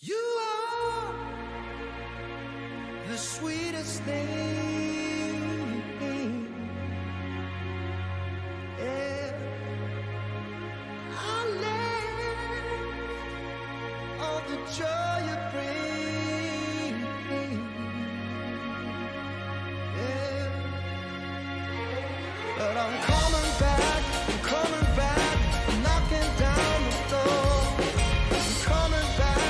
You are the sweetest thing. Yeah. I live all the joy you bring. Yeah. But I'm coming back, knocking down the door. I'm coming back.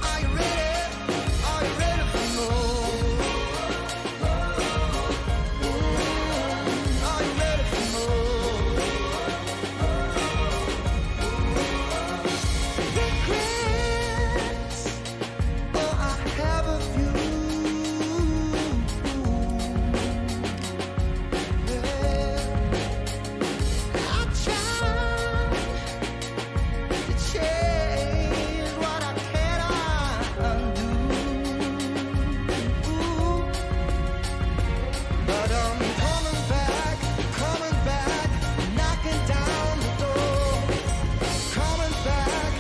Are you ready? Are you ready for more? Are you ready for more? Regrets, oh, I have a few. Yeah. I tried to change what I cannot undo. But I'm coming back, knocking down the door. Coming back.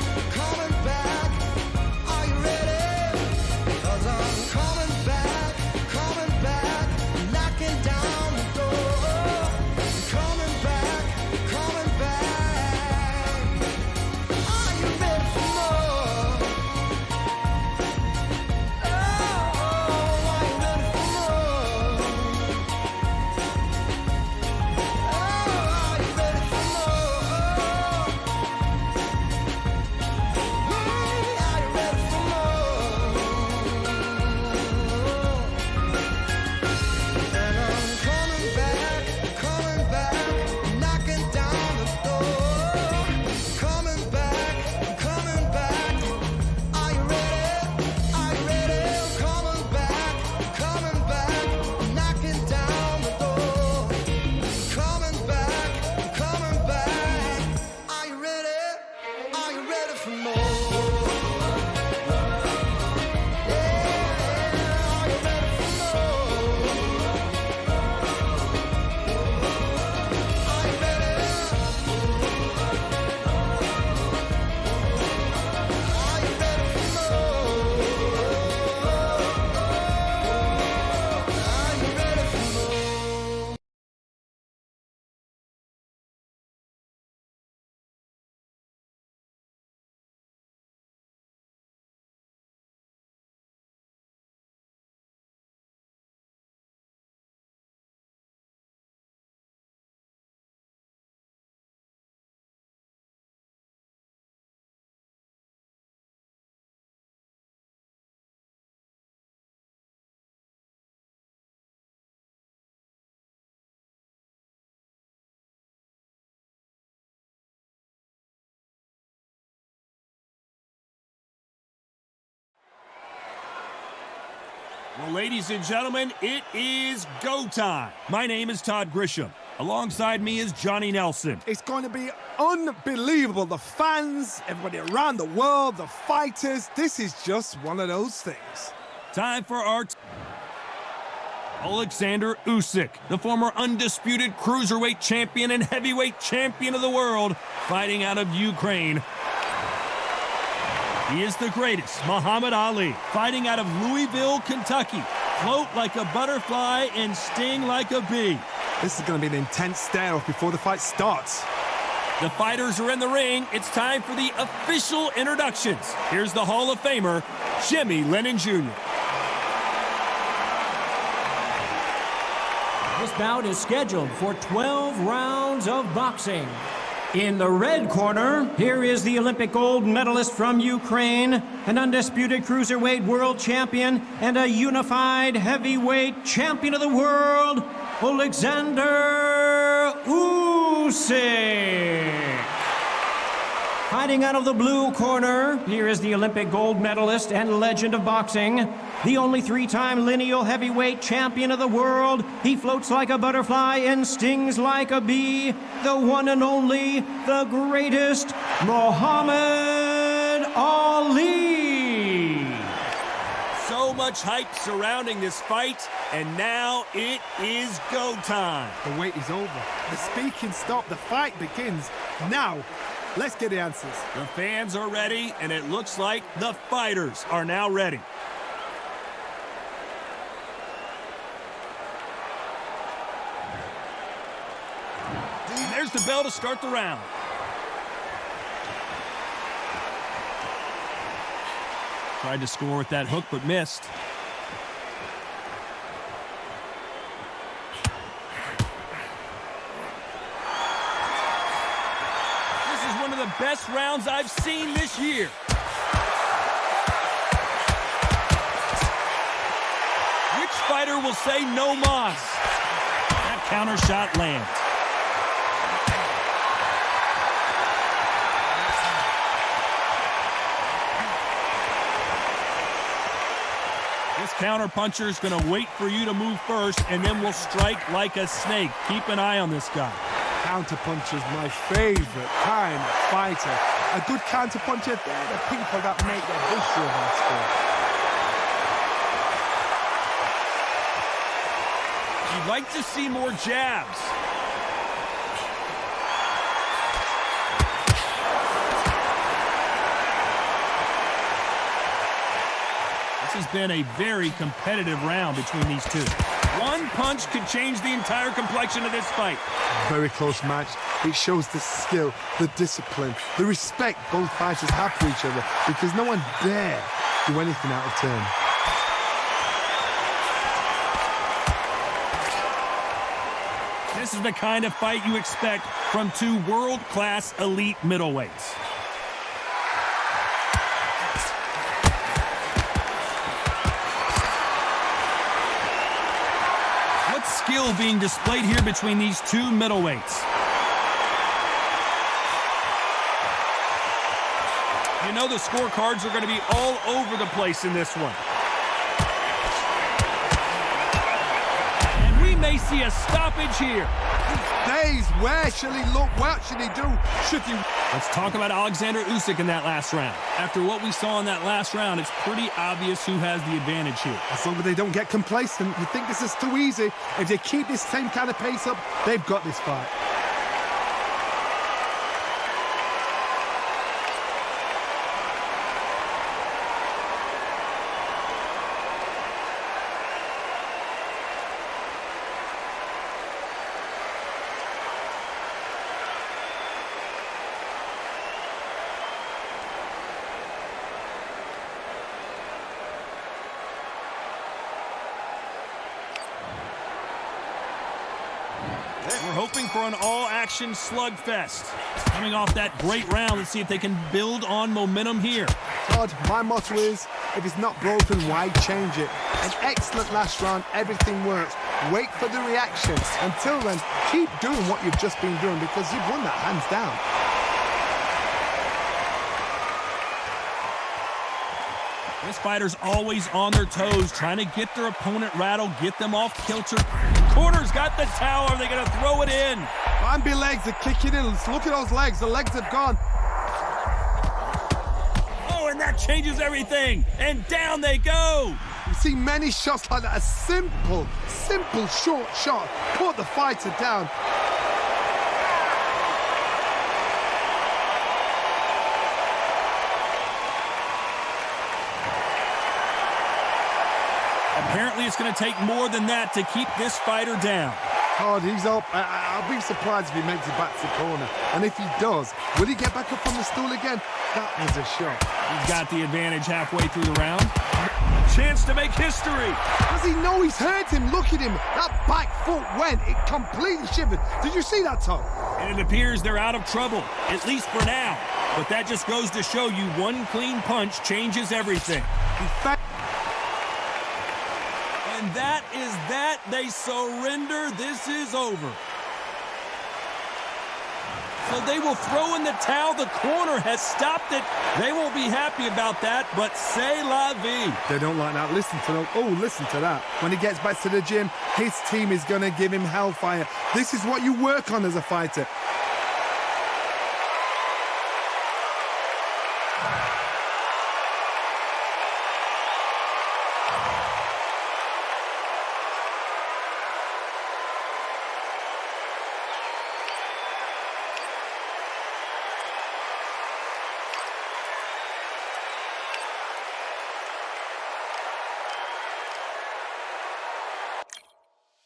Are you ready? 'Cause I'm coming back, knocking down the door. Coming back. Are you ready for more? Oh, are you ready for more? Oh, are you ready for more? Yeah, are you ready for more? And I'm coming back, knocking down the door. Coming back. Are you ready? Are you ready? Coming back, knocking down the door. Coming back. Are you ready? Are you ready for more? Yeah, are you ready for more? Are you ready? Are you ready for more? Are you ready for more? Well, ladies and gentlemen, it is go time. My name is Todd Grisham. Alongside me is Johnny Nelson. It's going to be unbelievable. The fans, everybody around the world, the fighters. This is just one of those things. Time for our Alexander Usyk, the former undisputed cruiserweight champion and heavyweight champion of the world, fighting out of Ukraine. He is the greatest, Muhammad Ali, fighting out of Louisville, Kentucky. Float like a butterfly and sting like a bee. This is going to be an intense stare-off before the fight starts. The fighters are in the ring. It's time for the official introductions. Here's the Hall of Famer, Jimmy Lennon Jr. This bout is scheduled for 12 rounds of boxing. In the red corner, here is the Olympic gold medalist from Ukraine, an undisputed cruiserweight world champion, and a unified heavyweight champion of the world, Alexander Usyk. Fighting out of the blue corner, here is the Olympic gold medalist and legend of boxing, the only three-time lineal heavyweight champion of the world. He floats like a butterfly and stings like a bee. The one and only, the greatest, Muhammad Ali. So much hype surrounding this fight, and now it is go time. The wait is over. The speaking stopped. The fight begins now. Let's get the answers. The fans are ready, and it looks like the fighters are now ready. And there's the bell to start the round. Tried to score with that hook, but missed. This is one of the best rounds I've seen this year. Which fighter will say no mas? That counter shot lands. This counter-puncher is going to wait for you to move first, and then will strike like a snake. Keep an eye on this guy. Counterpuncher's my favorite kind of fighter. A good counterpuncher, they're the people that make the history of our sport. You'd like to see more jabs. This has been a very competitive round between these two. One punch could change the entire complexion of this fight. Very close match. It shows the skill, the discipline, the respect both fighters have for each other, because no one dare do anything out of turn. This is the kind of fight you expect from two world-class elite middleweights. Skill being displayed here between these two middleweights. You know the scorecards are going to be all over the place in this one. And we may see a stoppage here. Days, where shall he look? What should he do? Should he... Let's talk about Alexander Usyk in that last round. After what we saw in that last round, it's pretty obvious who has the advantage here. As long as they don't get complacent, you think this is too easy. If they keep this same kind of pace up, they've got this fight. We're hoping for an all-action slugfest. Coming off that great round, let's see if they can build on momentum here. Todd, my motto is, if it's not broken, why change it? An excellent last round, everything works. Wait for the reaction. Until then, keep doing what you've just been doing, because you've won that hands down. This fighter's always on their toes, trying to get their opponent rattled, get them off kilter. Corner's got the towel. Are they going to throw it in? Bambi legs are kicking in. Look at those legs. The legs have gone. Oh, and that changes everything. And down they go. You see many shots like that. A simple, short shot. Put the fighter down. Apparently, it's going to take more than that to keep this fighter down. Todd, he's up. I'll be surprised if he makes it back to the corner. And if he does, will he get back up on the stool again? That was a shot. He's got the advantage halfway through the round. Chance to make history. Does he know he's hurt him? Look at him. That back foot went. It completely shivered. Did you see that, Todd? And it appears they're out of trouble, at least for now. But that just goes to show you one clean punch changes everything. And that is that. They surrender. This is over. So they will throw in the towel. The corner has stopped it. They won't be happy about that, but c'est la vie. They don't like that. Listen to them. Oh, listen to that. When he gets back to the gym, his team is going to give him hellfire. This is what you work on as a fighter.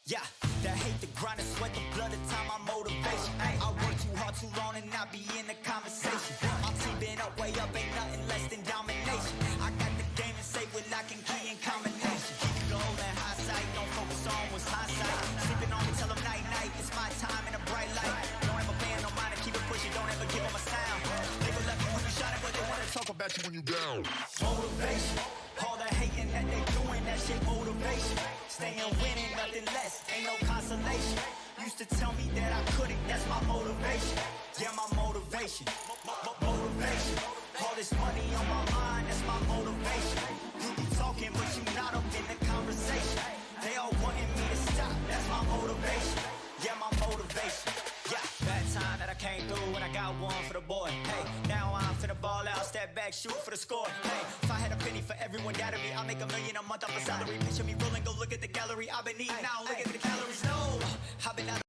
Yeah, the hate, the grind, the sweat, the blood, the time, my motivation. Ay, I work too hard, too long, and not be in the conversation. My team been up, way up, ain't nothing less than domination. I got the game and say with lock and key and combination. Keep goal and hindsight, don't focus on what's hindsight. Sleeping on me, tell them night, night, it's my time in a bright light. Don't ever pay no mind and keep it pushing, don't ever give them a sound. They will love you when you shine, but they wanna talk about you when you down. Motivation, all the hating that they doing, that shit motivation. Staying winning, nothing less, ain't no consolation. Used to tell me that I couldn't, that's my motivation. Yeah, my motivation, motivation. All this money on my mind, that's my motivation. You be talking, but you not up in the conversation. They all wanted me to stop, that's my motivation. Yeah, my motivation. Yeah, bad time that I came through and I got one for the boy. Hey, now I'm finna ball out, step back, shoot for the score. Hey, if I had a penny for everyone doubted me, I'll make $1 million a month off a salary. Picture me rolling, go look at the gallery. I've been eating now, look at the calories. No, I've been out.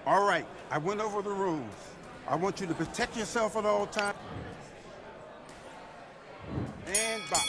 All right, I went over the rules. I want you to protect yourself at all times. And box.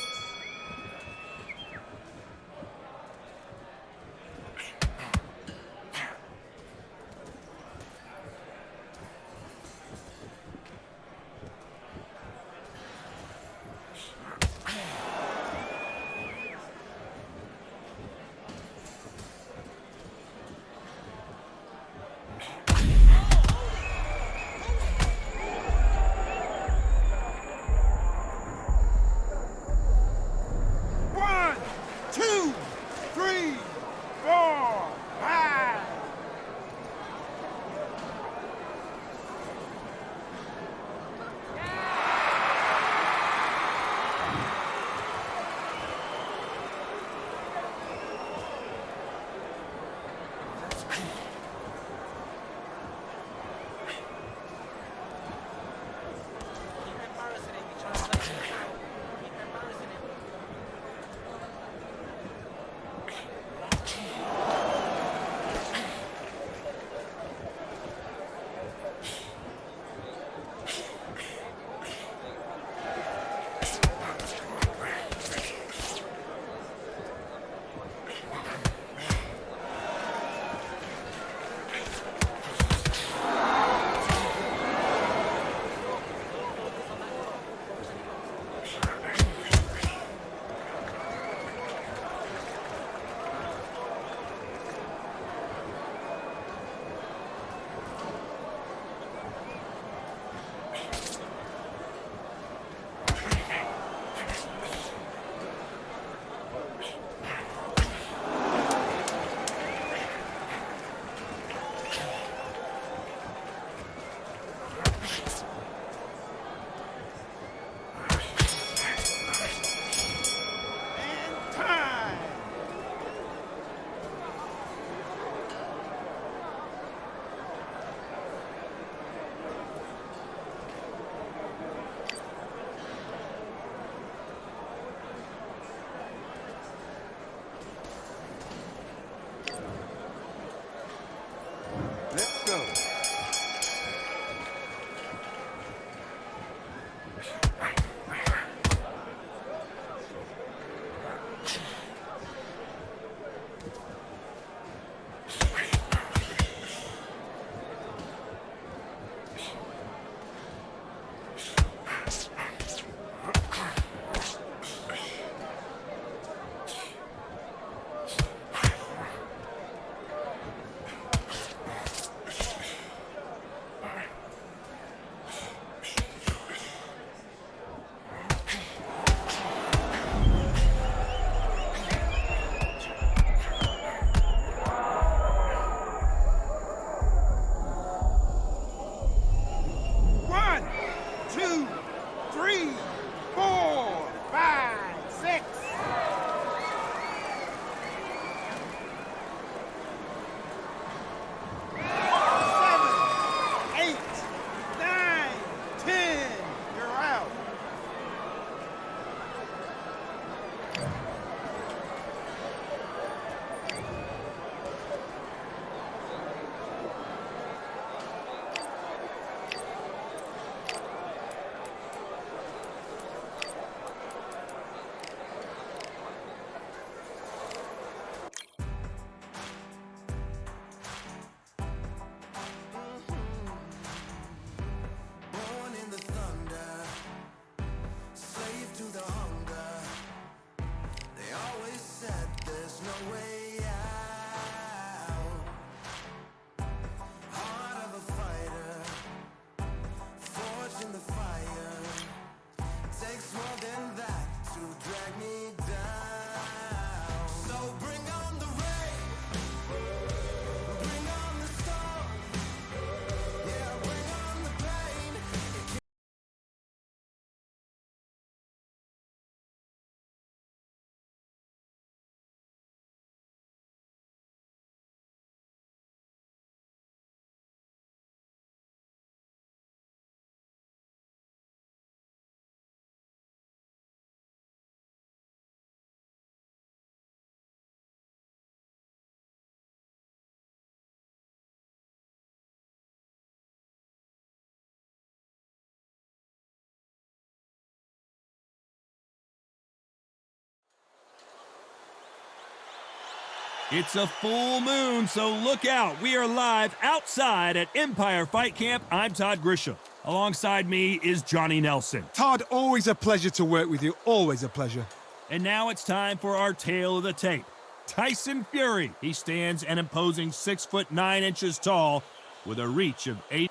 It's a full moon, so look out. We are live outside at Empire Fight Camp. I'm Todd Grisham. Alongside me is Johnny Nelson. Todd, always a pleasure to work with you. Always a pleasure. And now it's time for our tale of the tape. Tyson Fury. He stands an imposing 6'9" tall with a reach of 8.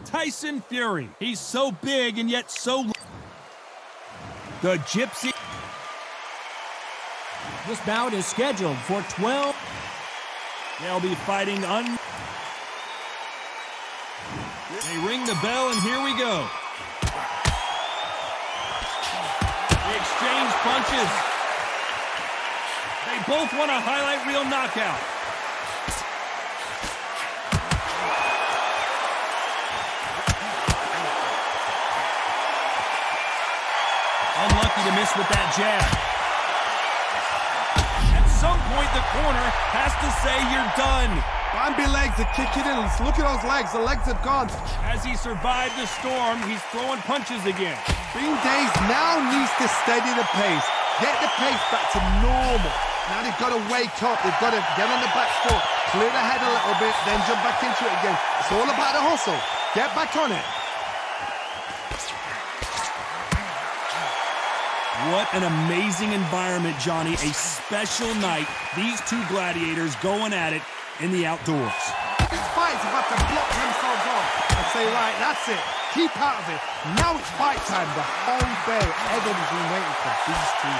Tyson Fury. He's so big and yet so... The Gypsy... This bout is scheduled for 12. They'll be fighting They ring the bell, and here we go. They exchange punches. They both want a highlight reel knockout. Unlucky to miss with that jab. At some point, the corner has to say you're done. Bambi legs are kicking in. Look at those legs. The legs have gone. As he survived the storm, he's throwing punches again. Bean Days now needs to steady the pace. Get the pace back to normal. Now they've got to wake up. They've got to get on the back foot, clear the head a little bit, then jump back into it again. It's all about the hustle. Get back on it. What an amazing environment, Johnny. A special night. These two gladiators going at it in the outdoors. This fight's about to block themselves off and say, right, that's it. Keep out of it. Now it's fight time. The whole day, everybody's been waiting for these two.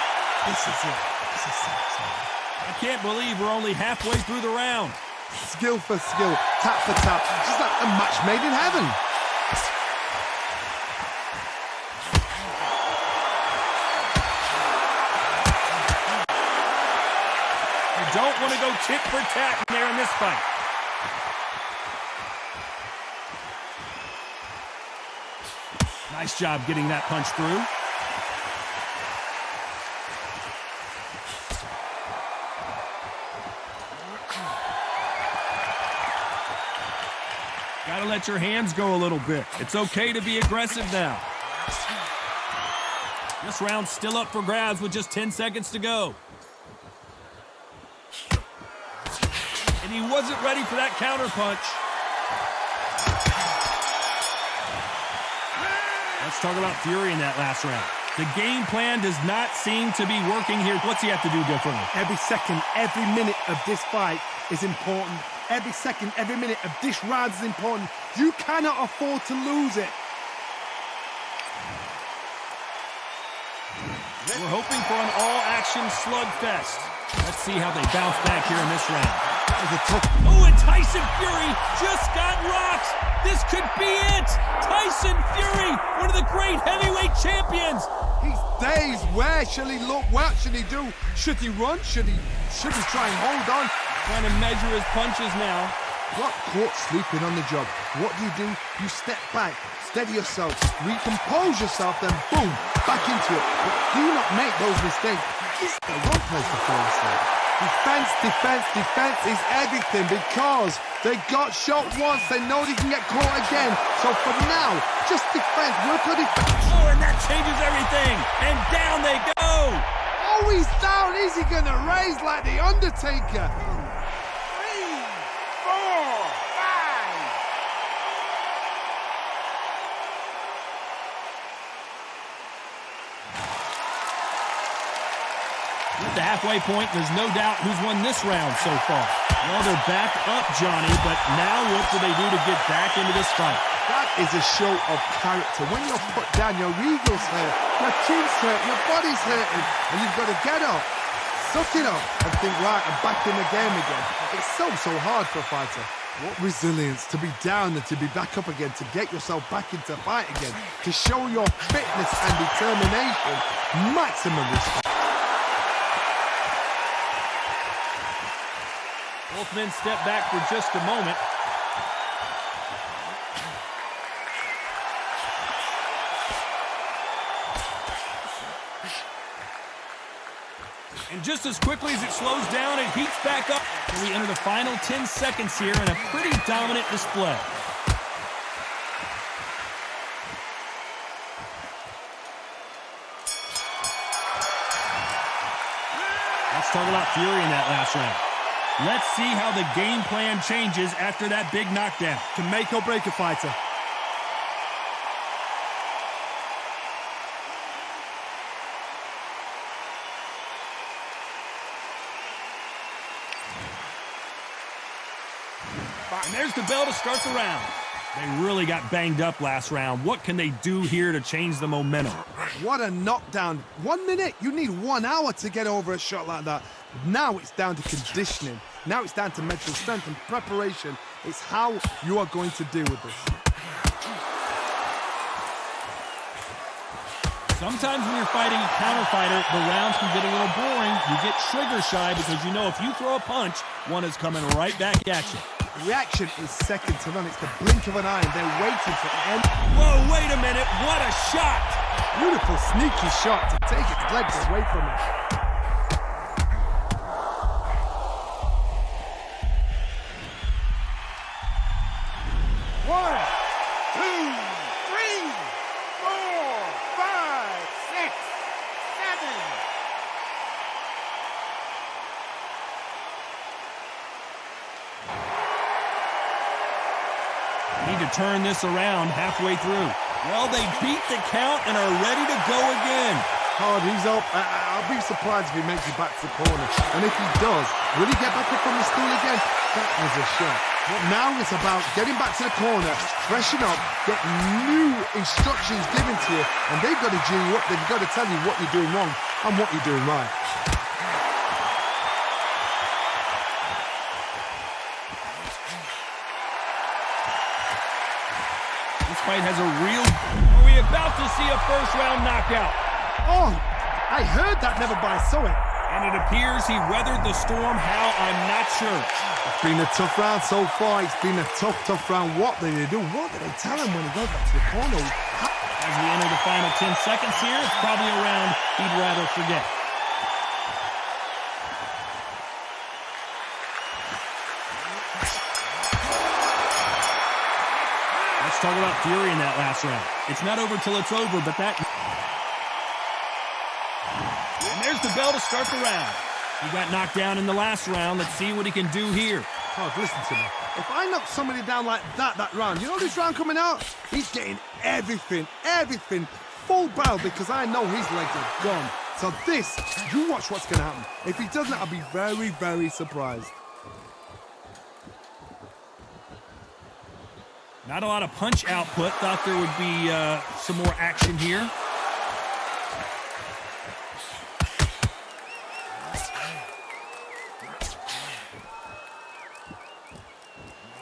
This is it. This is it. I can't believe we're only halfway through the round. Skill for skill, tap for tap. Just like a match made in heaven. Don't want to go tit for tat there in this fight. Nice job getting that punch through. Gotta let your hands go a little bit. It's okay to be aggressive now. This round's still up for grabs with just 10 seconds to go. And he wasn't ready for that counter punch. Let's talk about Fury in that last round. The game plan does not seem to be working here. What's he have to do differently? Every second, every minute of this fight is important. Every second, every minute of this round is important. You cannot afford to lose it. We're hoping for an all-action slugfest. Let's see how they bounce back here in this round. Oh, and Tyson Fury just got rocked. This could be it. Tyson Fury, one of the great heavyweight champions. He's dazed. Where shall he look? What should he do? Should he run? Should he try and hold on? Trying to measure his punches now. Got caught sleeping on the job. What do? You step back, steady yourself, recompose yourself, then boom, back into it. But do not make those mistakes. This is the wrong place to fall asleep. Defense, defense, defense is everything because they got shot once. They know they can get caught again. So for now, just defense. Work on defense. Oh, and that changes everything. And down they go. Oh, he's down. Is he going to raise like the Undertaker? 3, 4, 5. At the halfway point, there's no doubt who's won this round so far. Well, they're back up, Johnny, but now what do they do to get back into this fight? That is a show of character. When you're put down, your ego's hurt, your chin's hurt, your body's hurting, and you've got to get up, suck it up, and think, right, I'm back in the game again. It's so hard for a fighter. What resilience to be down and to be back up again, to get yourself back into fight again, to show your fitness and determination. Maximum respect. Both men step back for just a moment. And just as quickly as it slows down, it heats back up. And we enter the final 10 seconds here in a pretty dominant display. talk about fury in that last round. Let's see how the game plan changes after that big knockdown. Can make or break a fighter. And there's the bell to start the round. They really got banged up last round. What can they do here to change the momentum? What a knockdown. 1 minute, you need 1 hour to get over a shot like that. Now it's down to conditioning. Now it's down to mental strength and preparation. It's how you are going to deal with this. Sometimes when you're fighting a counter fighter, the rounds can get a little boring. You get trigger shy because you know if you throw a punch, one is coming right back at you. Reaction is second to none. It's the blink of an eye and they're waiting for end. Whoa, wait a minute. What a shot. Beautiful, sneaky shot to take its legs away from it. One, two, three, four, five, six, seven. Need to turn this around halfway through. Well, they beat the count and are ready to go again. Hard, he's up. I'll be surprised if he makes it back to the corner. And if he does, will he get back up on the stool again? That was a shot. But now it's about getting back to the corner, freshen up, get new instructions given to you, and they've got to do what they've got to tell you what you're doing wrong and what you're doing right. This fight has a real... Are we about to see a first-round knockout? Oh, I heard that, never by saw it. And it appears he weathered the storm. How, I'm not sure. It's been a tough round so far. It's been a tough round. What did they do? What did they tell him when he goes back to the corner? As we enter the final 10 seconds here, it's probably a round he'd rather forget. Let's talk about fury in that last round. It's not over till it's over, but that... And there's the bell to start the round. He got knocked down in the last round. Let's see what he can do here. Oh, listen to me. If I knock somebody down like that round, you know this round coming out? He's getting everything, full barrel because I know his legs are gone. So this, you watch what's going to happen. If he doesn't, I'll be very, very surprised. Not a lot of punch output. Thought there would be some more action here.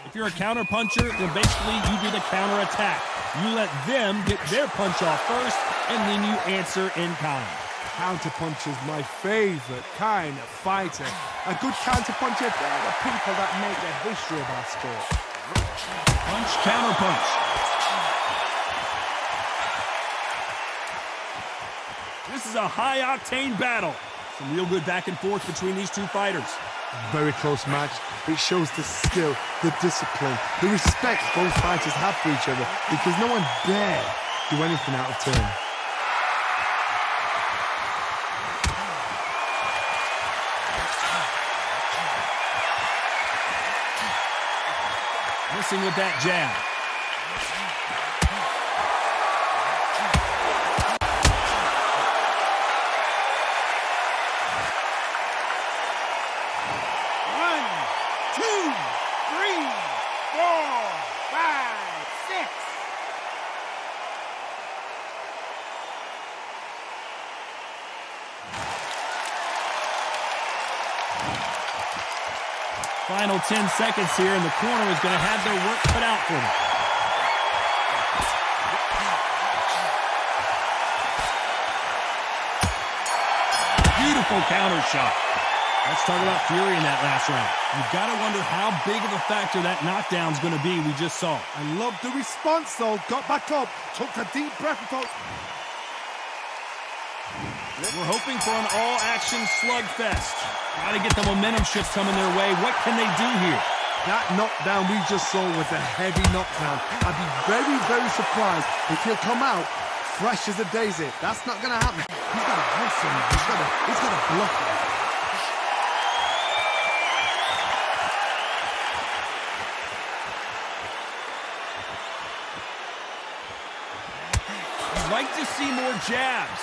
If you're a counter puncher, then basically you do the counter attack. You let them get their punch off first, and then you answer in kind. Counter puncher's my favorite kind of fighter. A good counter puncher, they're the people that make the history of our sport. Punch, counter punch. This is a high-octane battle. Some real good back and forth between these two fighters. Very close match. It shows the skill, the discipline, the respect both fighters have for each other because no one dare do anything out of turn. Missing with that jab. Final 10 seconds here, and the corner is going to have their work cut out for them. Beautiful counter shot. Let's talk about fury in that last round. You've got to wonder how big of a factor that knockdown's going to be we just saw. I love the response, though. Got back up, took a deep breath and thought... We're hoping for an all-action slugfest. Got to get the momentum shift coming their way. What can they do here? That knockdown we just saw was a heavy knockdown. I'd be very, very surprised if he'll come out fresh as a daisy. That's not going to happen. He's got to hustle. He's got to bluff it. see more jabs.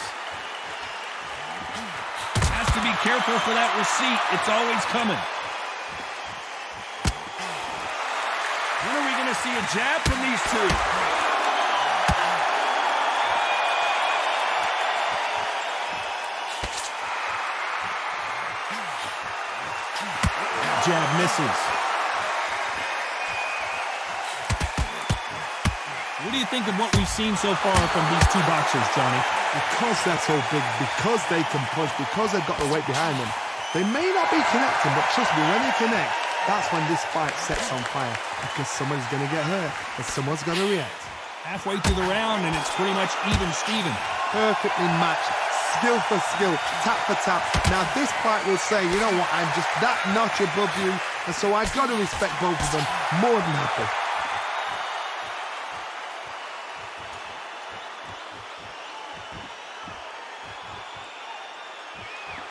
Has to be careful for that receipt. It's always coming. When are we going to see a jab from these two? Jab misses. What do you think of what we've seen so far from these two boxers, Johnny? Because they're so big, because they can punch, because they've got the weight behind them, they may not be connecting, but trust me, when they connect, that's when this fight sets on fire, because someone's going to get hurt and someone's going to react. Halfway through the round, and it's pretty much even Steven. Perfectly matched, skill for skill, tap for tap. Now this fight will say, you know what, I'm just that notch above you, and so I've got to respect both of them more than happy.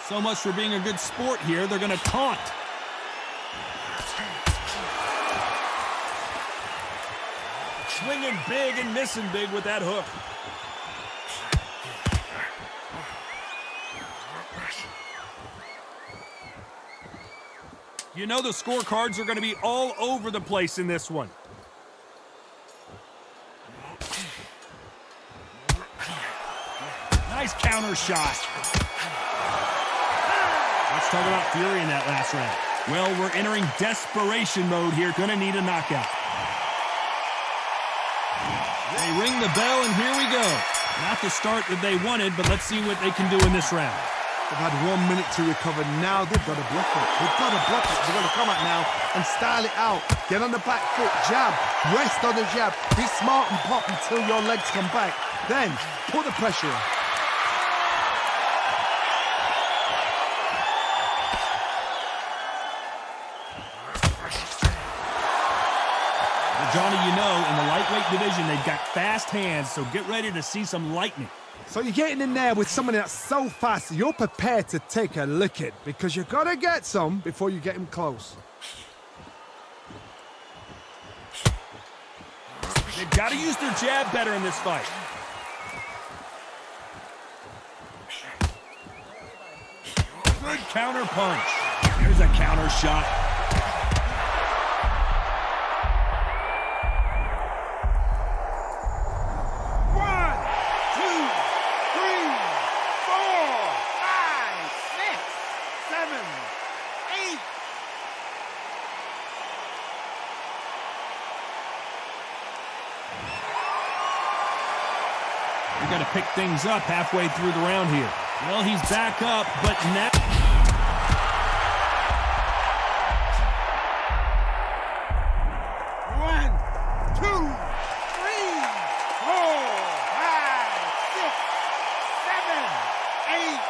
So much for being a good sport here. They're going to taunt. Swinging big and missing big with that hook. You know the scorecards are going to be all over the place in this one. Nice counter shot. Let's talk about fury in that last round. Well, we're entering desperation mode here. Gonna need a knockout. They ring the bell, and here we go. Not the start that they wanted, but let's see what they can do in this round. They've had 1 minute to recover. Now they've got to block it. They've got to block it. They've got to come out now and style it out. Get on the back foot, jab, rest on the jab. Be smart and pop until your legs come back. Then put the pressure on. Johnny, you know, in the lightweight division, they've got fast hands, so get ready to see some lightning. So you're getting in there with someone that's so fast, you're prepared to take a licking because you've got to get some before you get him close. They've got to use their jab better in this fight. Good counter punch. There's a counter shot. We've got to pick things up halfway through the round here. Well, he's back up, but now... One, two, three, four, five, six, seven, eight.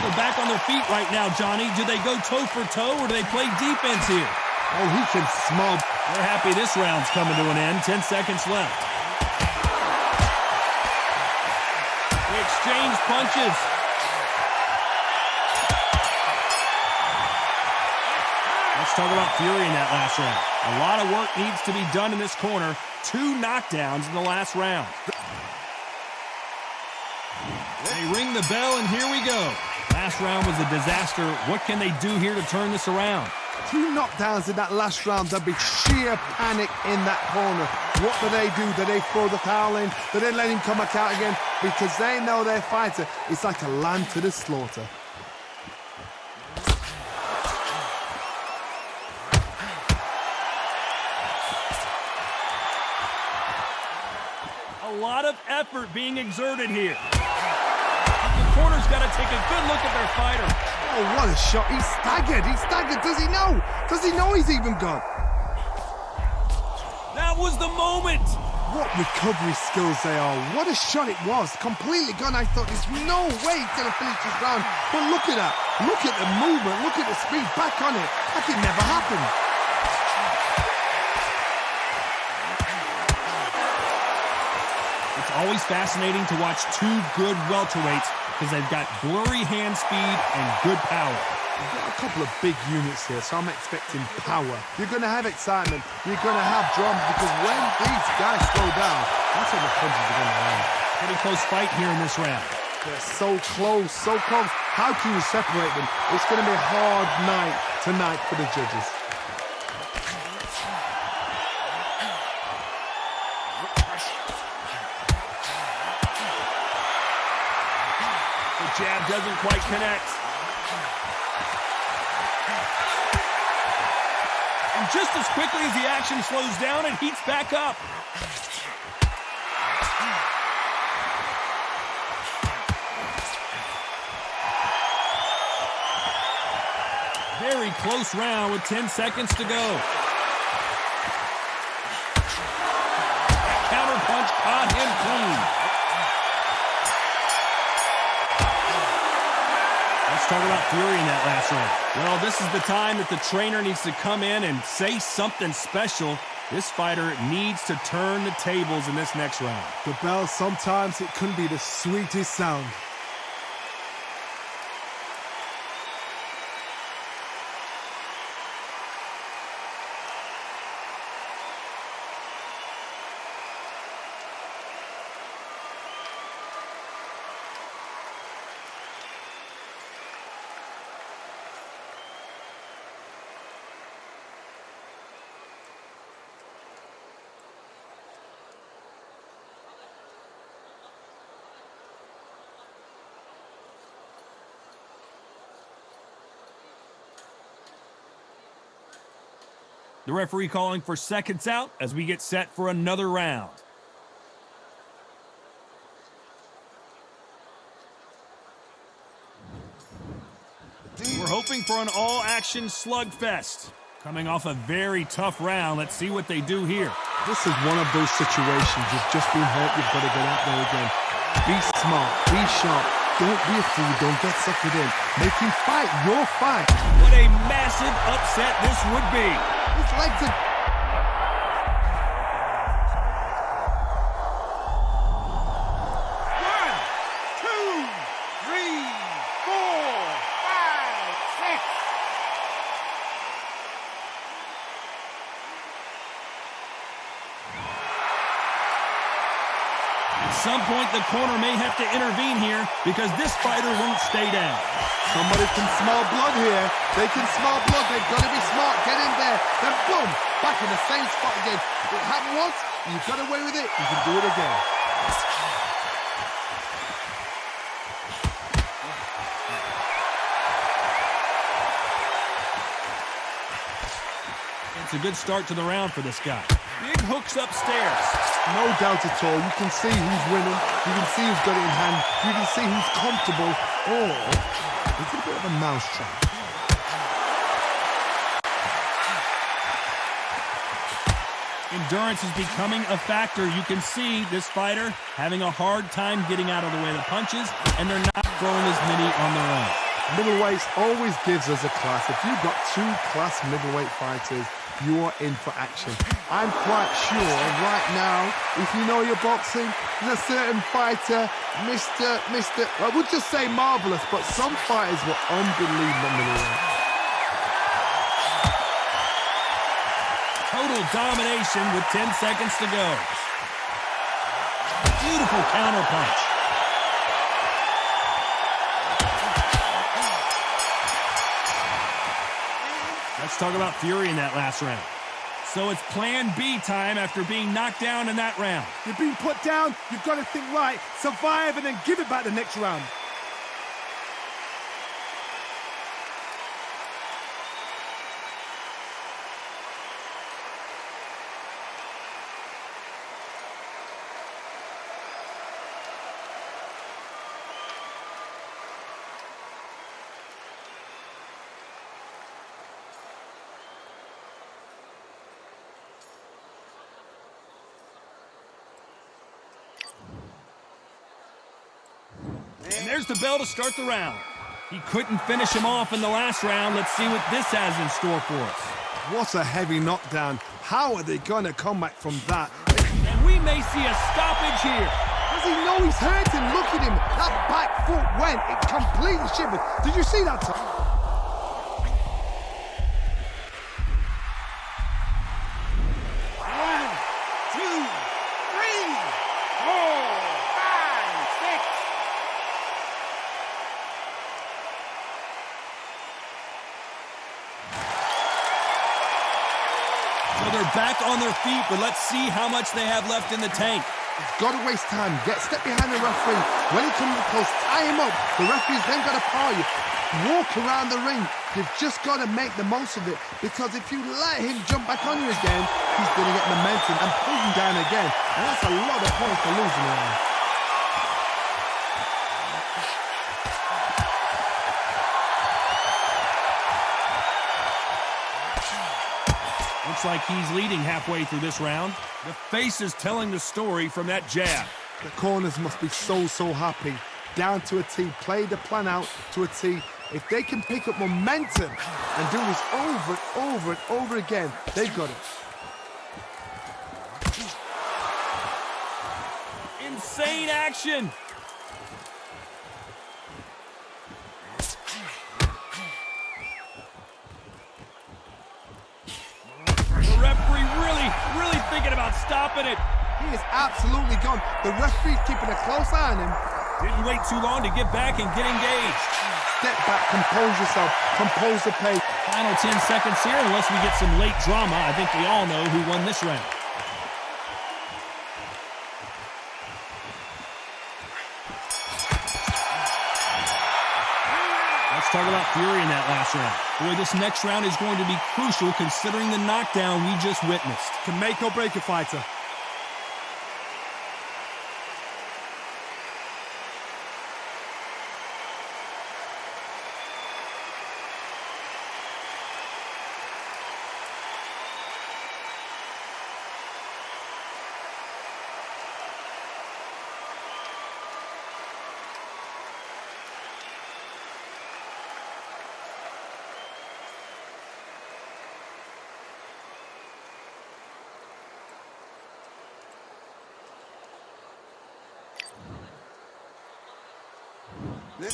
They're back on their feet right now, Johnny. Do they go toe for toe, or do they play defense here? Oh, he can smell. They're happy this round's coming to an end. 10 seconds left. They exchange punches. Let's talk about fury in that last round. A lot of work needs to be done in this corner. 2 knockdowns in the last round. They ring the bell, and here we go. Last round was a disaster. What can they do here to turn this around? 2 knockdowns in that last round. There'll be sheer panic in that corner. What do? Do they throw the towel in? Do they let him come back out again? Because they know their fighter is like a lamb to the slaughter. A lot of effort being exerted here. The corner's got to take a good look at their fighter. Oh, what a shot. He's staggered. He's staggered. Does he know? Does he know he's even gone? That was the moment. What recovery skills they are. What a shot it was. Completely gone. I thought there's no way he's going to finish this round. But look at that. Look at the movement. Look at the speed. Back on it. That could never happen. It's always fascinating to watch 2 good welterweights because they've got blurry hand speed and good power. You've got a couple of big units here, so I'm expecting power. You're going to have excitement. You're going to have drama, because when these guys slow down, that's when the punches are going to land. Pretty close fight here in this round. They're so close, so close. How can you separate them? It's going to be a hard night tonight for the judges. The jab doesn't quite connect. And just as quickly as the action slows down, it heats back up. Very close round with 10 seconds to go. Counter punch caught him clean. Let's talk about fury in that last round. Well, this is the time that the trainer needs to come in and say something special. This fighter needs to turn the tables in this next round. The bell, sometimes it can be the sweetest sound. The referee calling for seconds out as we get set for another round. We're hoping for an all-action slugfest. Coming off a very tough round, let's see what they do here. This is one of those situations. You've just been hurt, you've got to get out there again. Be smart, be sharp. Don't be a fool, don't get suckered in. Make him fight your fight. What a massive upset this would be. His legs are... At some point, the corner may have to intervene here because this fighter won't stay down. Somebody can smell blood here. They can smell blood. They've got to be smart. Get in there. Then boom, back in the same spot again. It happened once. You got away with it. You can do it again. It's a good start to the round for this guy. Big hooks upstairs. No doubt at all. You can see who's winning. You can see who's got it in hand. You can see who's comfortable. Or it's a bit of a mousetrap. Endurance is becoming a factor. You can see this fighter having a hard time getting out of the way of the punches, and they're not throwing as many on their own. Middleweights always gives us a class. If you've got two class middleweight fighters, you are in for action. I'm quite sure right now, if you know your boxing, there's a certain fighter, Mr. I would just say marvelous, but some fighters were unbelievable middleweight. Total domination with 10 seconds to go. Beautiful counter punch. Let's talk about fury in that last round. So it's plan B time after being knocked down in that round. You've been put down, you've got to think right, survive and then give it back the next round. And there's the bell to start the round. He couldn't finish him off in the last round. Let's see what this has in store for us. What a heavy knockdown. How are they going to come back from that? And we may see a stoppage here. Does he know he's hurting? Look at him. That back foot went. It completely shivered. Did you see that? both on their feet, but let's see how much they have left in the tank. Got to waste time. Step behind the referee. When he comes close, tie him up. The referee's then got to power you. Walk around the ring. You've just got to make the most of it, because if you let him jump back on you again, he's going to get momentum and pull you down again. And that's a lot of points for losing around. Looks like he's leading halfway through this round. The face is telling the story from that jab. The corners must be so happy. Down to a T, play the plan out to a T. If they can pick up momentum and do this over and over and over again, they've got it. Insane action. The referee really thinking about stopping it. He is absolutely gone. The referee's keeping a close eye on him. Didn't wait too long to get back and get engaged. Step back, compose yourself, compose the pace. Final 10 seconds here, unless we get some late drama. I think we all know who won this round. Let's talk about Fury in that last round. Boy, this next round is going to be crucial considering the knockdown we just witnessed. Can make or break a fighter.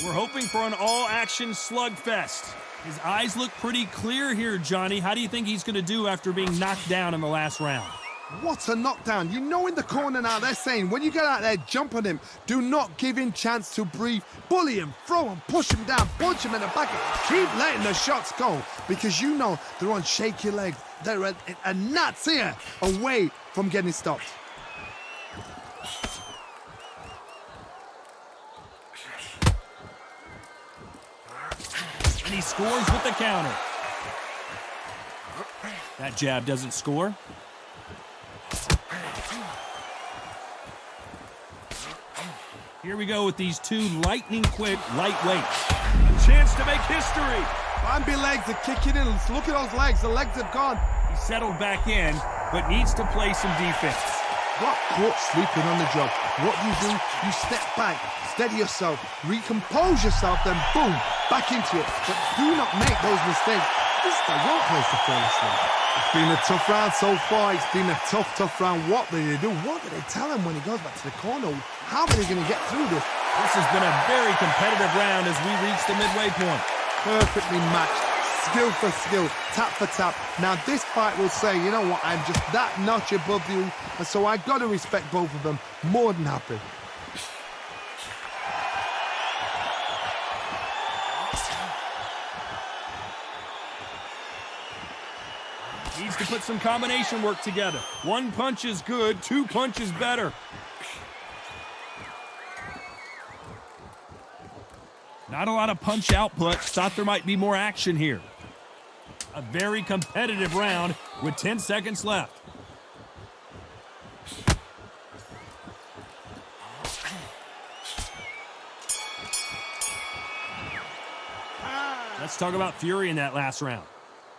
We're hoping for an all-action slugfest. His eyes look pretty clear here, Johnny. How do you think he's going to do after being knocked down in the last round? What a knockdown. You know in the corner now, they're saying, when you get out there, jump on him. Do not give him chance to breathe. Bully him, throw him, push him down, punch him in the back. Keep letting the shots go, because you know they're on shaky legs. They're a gnat's here away from getting stopped. And he scores with the counter. That jab doesn't score. Here we go with these two lightning-quick lightweights. A chance to make history. Bambi legs are kicking in. Look at those legs. The legs have gone. He settled back in, but needs to play some defense. Got caught sleeping on the job. What do? You step back, steady yourself, recompose yourself, then boom, back into it. But do not make those mistakes. This is the wrong place to fall asleep. It's been a tough round so far. It's been a tough round. What do they do? What do they tell him when he goes back to the corner? How are they going to get through this? This has been a very competitive round as we reach the midway point. Perfectly matched. Skill for skill, tap for tap. Now this fight will say, you know what, I'm just that notch above you, and so I got to respect both of them. More than happy. Needs to put some combination work together. One punch is good, two punches better. Not a lot of punch output. Thought there might be more action here. A very competitive round with 10 seconds left. Let's talk about Fury in that last round.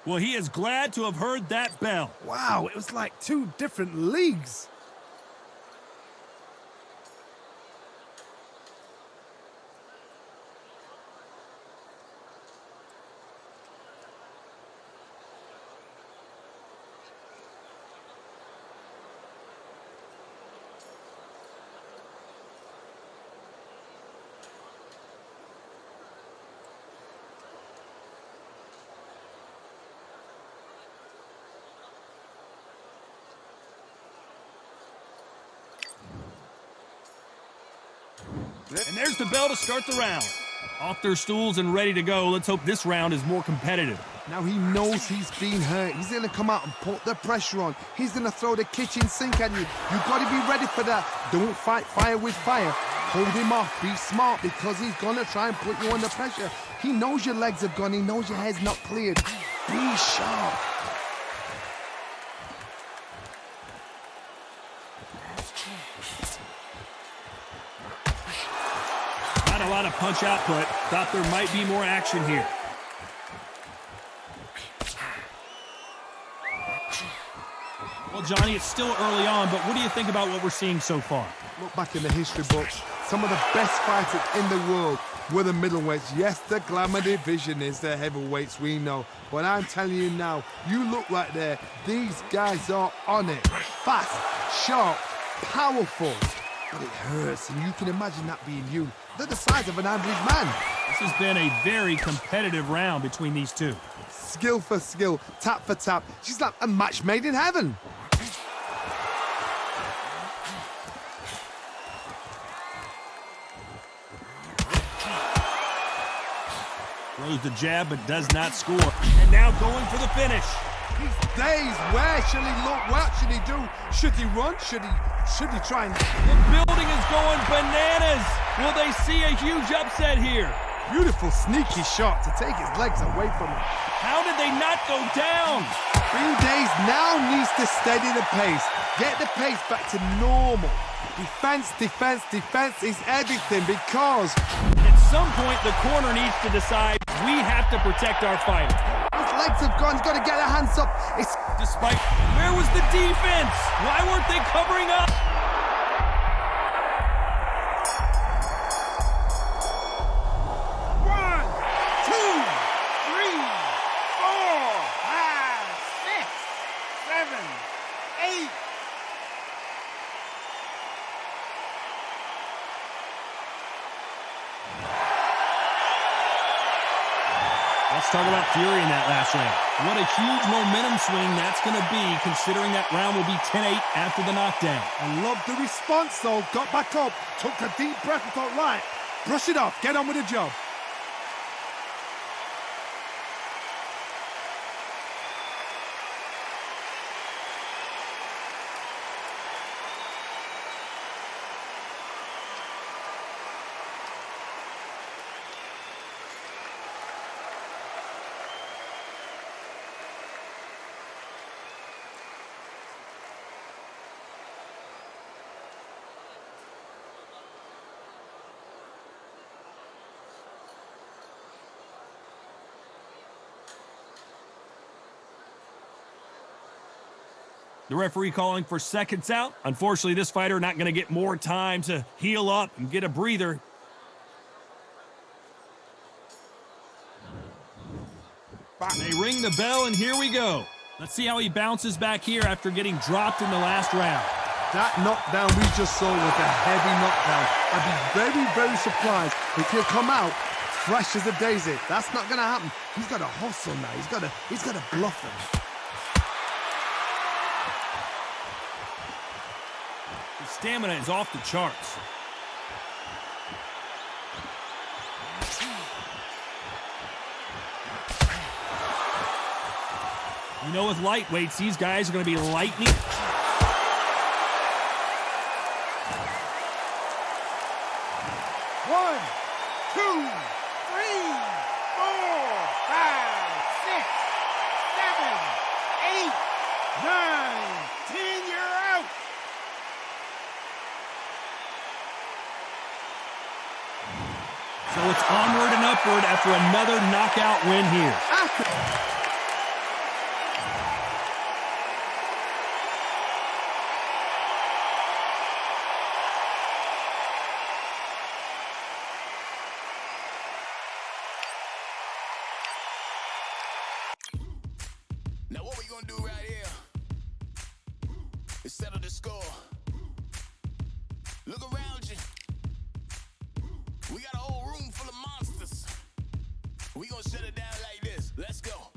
Well, he is glad to have heard that bell. Wow, it was like two different leagues. And there's the bell to start the round. Off their stools and ready to go. Let's hope this round is more competitive. Now he knows he's been hurt. He's going to come out and put the pressure on. He's going to throw the kitchen sink at you. You've got to be ready for that. Don't fight fire with fire. Hold him off. Be smart because he's going to try and put you under pressure. He knows your legs have gone. He knows your head's not cleared. Be sharp. Not a lot of punch output. Thought there might be more action here. Well, Johnny, it's still early on, but what do you think about what we're seeing so far? Look back in the history books. Some of the best fighters in the world were the middleweights. Yes, the glamour division is the heavyweights, we know. But I'm telling you now, you look right there. These guys are on it. Fast, sharp, powerful. But it hurts, and you can imagine that being you. They're the size of an average man. This has been a very competitive round between these two. Skill for skill, tap for tap. She's like a match made in heaven. Throws the jab, but does not score. And now going for the finish. He's dazed. Where should he look? What should he do? Should he run? Should he try and... The building is going bananas. Will they see a huge upset here? Beautiful, sneaky shot to take his legs away from him. How did they not go down? Being dazed now needs to steady the pace. Get the pace back to normal. Defense, defense, defense is everything because... At some point, the corner needs to decide we have to protect our fighter. His legs have gone. He's got to get their hands up. It's... Despite... Where was the defense? Why weren't they covering up? Let's talk about fury in that last round. What a huge momentum swing that's going to be, considering that round will be 10-8 after the knockdown. I love the response, though. Got back up, took a deep breath and thought, right, brush it off, get on with the job. The referee calling for seconds out. Unfortunately, this fighter not going to get more time to heal up and get a breather. They ring the bell, and here we go. Let's see how he bounces back here after getting dropped in the last round. That knockdown we just saw was a heavy knockdown. I'd be very, very surprised if he'll come out fresh as a daisy. That's not going to happen. He's got to hustle now. He's got to bluff them. His stamina is off the charts. You know, with lightweights, these guys are going to be lightning. One, two, three, 4, 5, 6, 7, 8, 9, 10. You're out. So it's onward and upward after another knockout win here. Now what we gonna do right here is settle the score. Look around you. We got a whole room full of monsters. We gonna shut it down like this. Let's go.